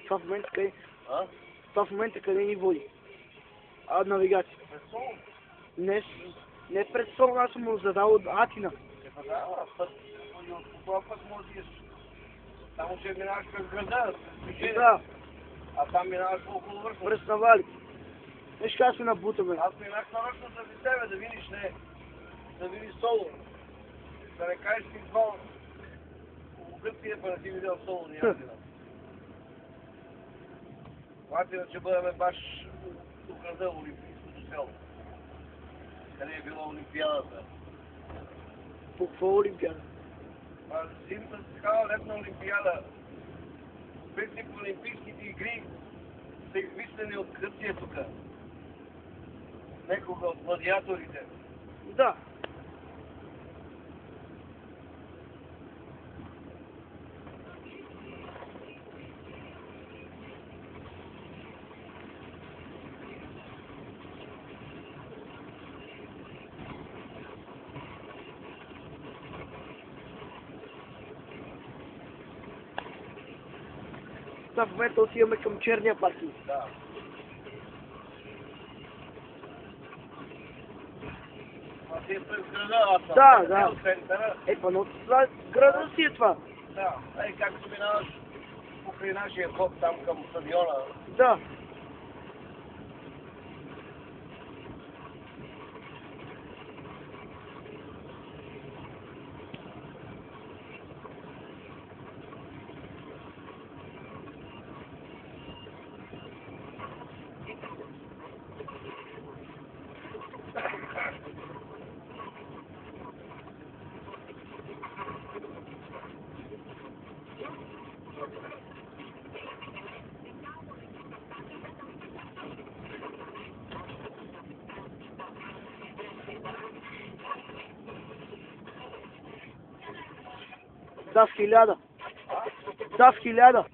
това в момента къде? А? Това в момента къде ни води? Навигация. През Солун. Не през Солун, аз съм му задал от Атина. Път. По това път може да идеш. Само че минаваш през града, Да, а там минаваш около върху. през навалите. Виж как се набутаме. Аз минах нарочно заради тебе, да видиш не. Да видиш Солун. Да не кажеш ти това. Гърция, па не си видял Солун и Атина. Атина, че бъдеме баш до града, Олимпийското село. Къде е била Олимпиадата. По какво Олимпиада? Зимата се казва летна Олимпиада. В принцип Олимпийските игри са измислени от Гърция тук. Некога от гладиаторите. Да. В момента отиваме към черния паркинг. Да. Това си е през града, аз съм. Да. От центъра. Но това града си е това. Да. Както минаваш покрай нашия ход там към стадиона. Да. Да, в 1000. Да, в 1000.